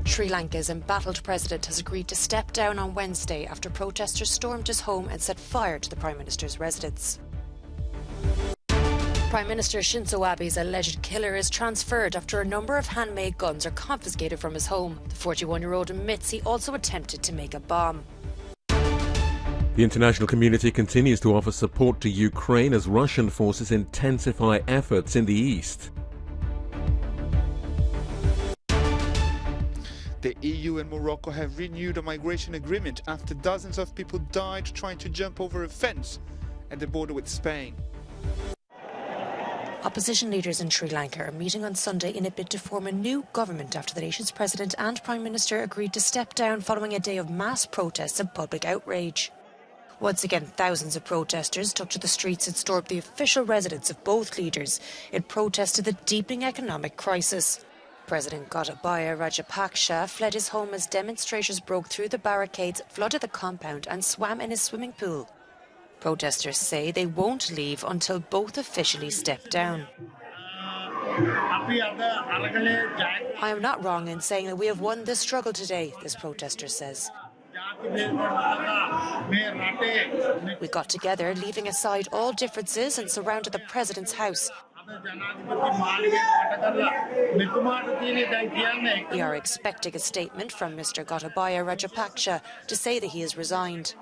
Sri Lanka's embattled president has agreed to step down on Wednesday after protesters stormed his home and set fire to the Prime Minister's residence. Prime Minister Shinzo Abe's alleged killer is transferred after a number of handmade guns are confiscated from his home. The 41-year-old admits he also attempted to make a bomb. The international community continues to offer support to Ukraine as Russian forces intensify efforts in the east. The EU and Morocco have renewed a migration agreement after dozens of people died trying to jump over a fence at the border with Spain. Opposition leaders in Sri Lanka are meeting on Sunday in a bid to form a new government after the nation's president and prime minister agreed to step down following a day of mass protests and public outrage. Once again, thousands of protesters took to the streets and stormed the official residence of both leaders in protest to the deepening economic crisis. President Gotabaya Rajapaksa fled his home as demonstrators broke through the barricades, flooded the compound and swam in his swimming pool. Protesters say they won't leave until both officially step down. I am not wrong in saying that we have won this struggle today, this protester says. We got together, leaving aside all differences, and surrounded the president's house. We are expecting a statement from Mr. Gotabaya Rajapaksa to say that he has resigned.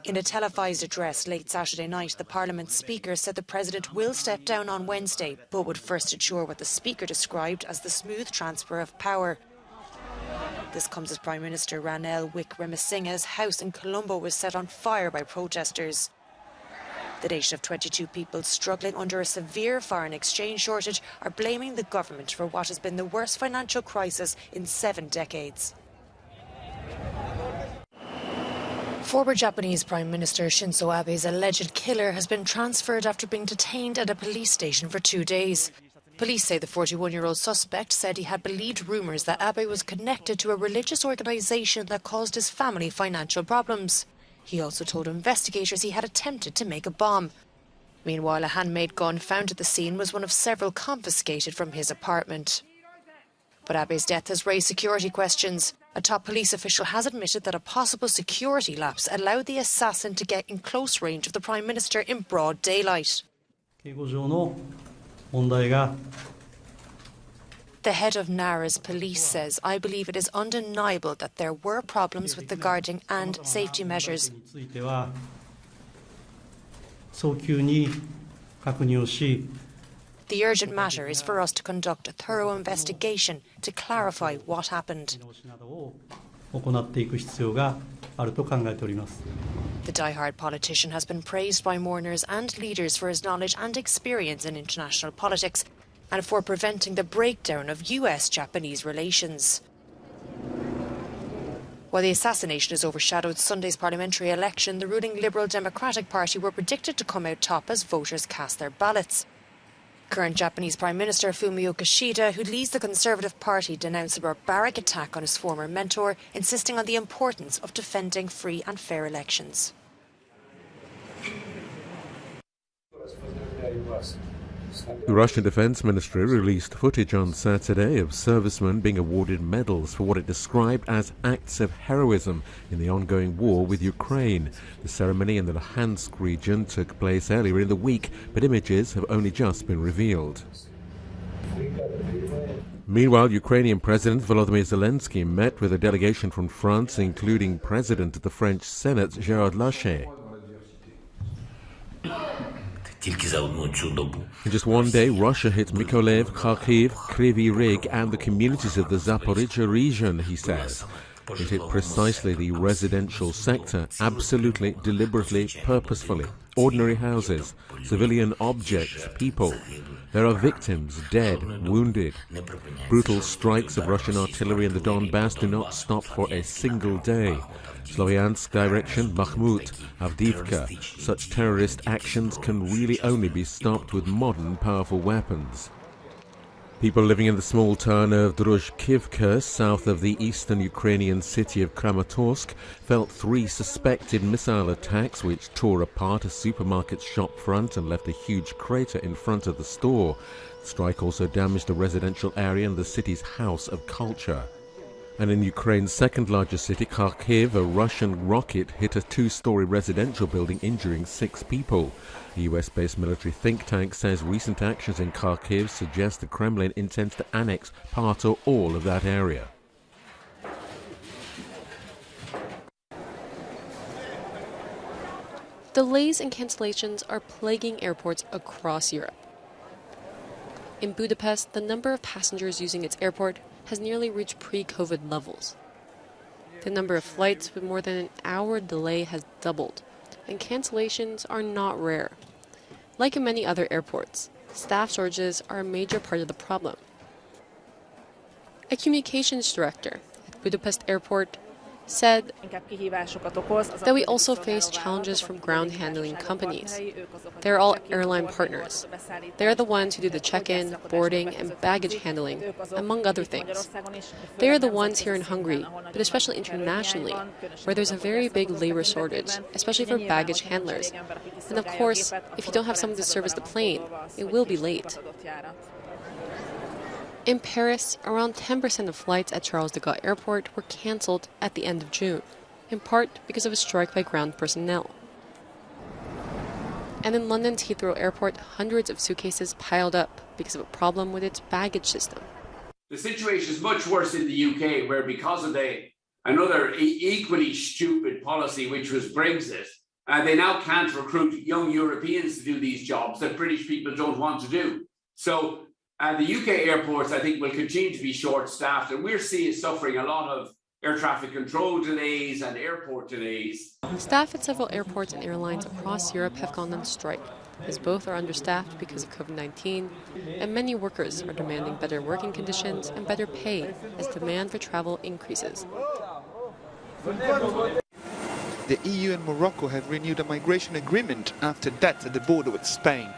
In a televised address late Saturday night, the Parliament's Speaker said the President will step down on Wednesday, but would first ensure what the Speaker described as the smooth transfer of power. This comes as Prime Minister Ranil Wickremesinghe's house in Colombo was set on fire by protesters. The nation of 22 people struggling under a severe foreign exchange shortage are blaming the government for what has been the worst financial crisis in 7 decades. Former Japanese Prime Minister Shinzo Abe's alleged killer has been transferred after being detained at a police station for 2 days. Police say the 41-year-old suspect said he had believed rumours that Abe was connected to a religious organisation that caused his family financial problems. He also told investigators he had attempted to make a bomb. Meanwhile, a handmade gun found at the scene was one of several confiscated from his apartment. But Abe's death has raised security questions. A top police official has admitted that a possible security lapse allowed the assassin to get in close range of the Prime Minister in broad daylight. The head of Nara's police says, "I believe it is undeniable that there were problems with the guarding and safety measures. The urgent matter is for us to conduct a thorough investigation to clarify what happened." The die-hard politician has been praised by mourners and leaders for his knowledge and experience in international politics and for preventing the breakdown of US-Japanese relations. While the assassination has overshadowed Sunday's parliamentary election, the ruling Liberal Democratic Party were predicted to come out top as voters cast their ballots. Current Japanese Prime Minister Fumio Kishida, who leads the Conservative Party, denounced a barbaric attack on his former mentor, insisting on the importance of defending free and fair elections. The Russian Defense Ministry released footage on Saturday of servicemen being awarded medals for what it described as acts of heroism in the ongoing war with Ukraine. The ceremony in the Luhansk region took place earlier in the week, but images have only just been revealed. Meanwhile, Ukrainian President Volodymyr Zelensky met with a delegation from France, including President of the French Senate, Gérard Larcher. In just one day, Russia hit Mykolaiv, Kharkiv, Kryvyi Rih and the communities of the Zaporizhzhia region, he says. It hit precisely the residential sector, absolutely, deliberately, purposefully. Ordinary houses, civilian objects, people. There are victims, dead, wounded. Brutal strikes of Russian artillery in the Donbass do not stop for a single day. Sloviansk direction, Bakhmut, Avdiivka. Such terrorist actions can really only be stopped with modern, powerful weapons. People living in the small town of Druzhkivka, south of the eastern Ukrainian city of Kramatorsk, felt 3 suspected missile attacks which tore apart a supermarket shop front and left a huge crater in front of the store. The strike also damaged a residential area and the city's House of Culture. And in Ukraine's second largest city, Kharkiv, a Russian rocket hit a 2-story residential building, injuring 6 people. The US-based military think tank says recent actions in Kharkiv suggest the Kremlin intends to annex part or all of that area. Delays and cancellations are plaguing airports across Europe. In Budapest, the number of passengers using its airport has nearly reached pre-COVID levels. The number of flights with more than an hour delay has doubled, and cancellations are not rare. Like in many other airports, staff shortages are a major part of the problem. A communications director at Budapest Airport said that we also face challenges from ground handling companies. They're all airline partners. They're the ones who do the check-in, boarding, and baggage handling, among other things. They are the ones here in Hungary, but especially internationally, where there's a very big labor shortage, especially for baggage handlers. And of course, if you don't have someone to service the plane, it will be late. In Paris, around 10% of flights at Charles de Gaulle Airport were cancelled at the end of June, in part because of a strike by ground personnel. And in London's Heathrow Airport, hundreds of suitcases piled up because of a problem with its baggage system. The situation is much worse in the UK, where because of another equally stupid policy, which was Brexit, they now can't recruit young Europeans to do these jobs that British people don't want to do. So the UK airports, I think, will continue to be short-staffed, and we're suffering a lot of air traffic control delays and airport delays. Staff at several airports and airlines across Europe have gone on strike, as both are understaffed because of COVID-19, and many workers are demanding better working conditions and better pay as demand for travel increases. The EU and Morocco have renewed a migration agreement after deaths at the border with Spain.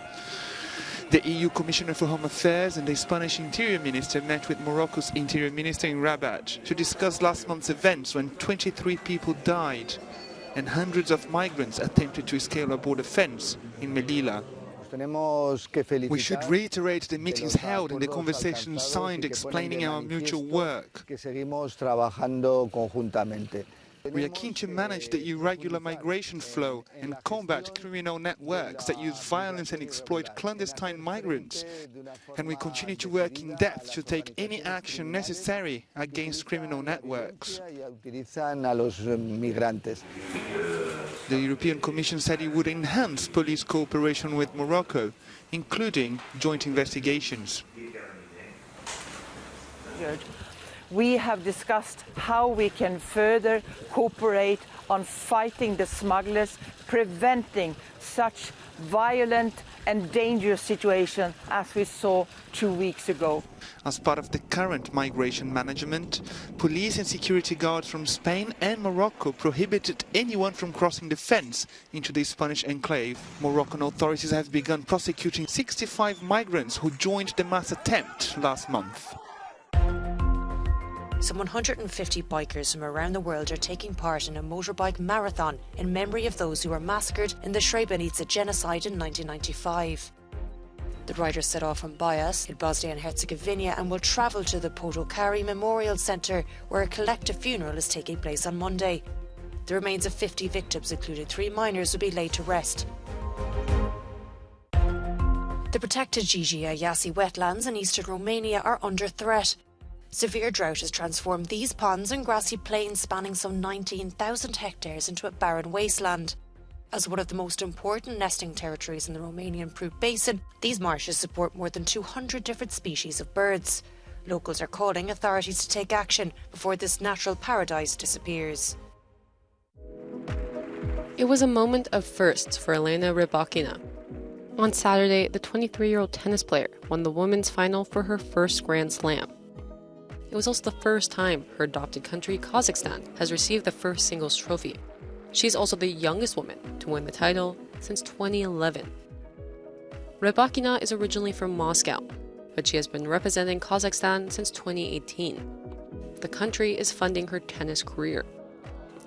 The EU Commissioner for Home Affairs and the Spanish Interior Minister met with Morocco's Interior Minister in Rabat to discuss last month's events when 23 people died and hundreds of migrants attempted to scale a border fence in Melilla. We should reiterate the meetings held and the conversations signed explaining our mutual work. We are keen to manage the irregular migration flow and combat criminal networks that use violence and exploit clandestine migrants. And we continue to work in depth to take any action necessary against criminal networks. The European Commission said it would enhance police cooperation with Morocco, including joint investigations. We have discussed how we can further cooperate on fighting the smugglers, preventing such violent and dangerous situations as we saw 2 weeks ago. As part of the current migration management, police and security guards from Spain and Morocco prohibited anyone from crossing the fence into the Spanish enclave. Moroccan authorities have begun prosecuting 65 migrants who joined the mass attempt last month. Some 150 bikers from around the world are taking part in a motorbike marathon in memory of those who were massacred in the Srebrenica genocide in 1995. The riders set off from Bias in Bosnia and Herzegovina and will travel to the Potokari Memorial Centre, where a collective funeral is taking place on Monday. The remains of 50 victims, including 3 minors, will be laid to rest. The protected Gigea Iasi wetlands in eastern Romania are under threat. Severe drought has transformed these ponds and grassy plains spanning some 19,000 hectares into a barren wasteland. As one of the most important nesting territories in the Romanian Prut Basin, these marshes support more than 200 different species of birds. Locals are calling authorities to take action before this natural paradise disappears. It was a moment of firsts for Elena Rybakina. On Saturday, the 23-year-old tennis player won the women's final for her first Grand Slam. It was also the first time her adopted country, Kazakhstan, has received the first singles trophy. She's also the youngest woman to win the title since 2011. Rybakina is originally from Moscow, but she has been representing Kazakhstan since 2018. The country is funding her tennis career.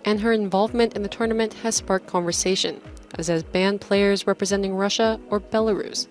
And her involvement in the tournament has sparked conversation, as has banned players representing Russia or Belarus.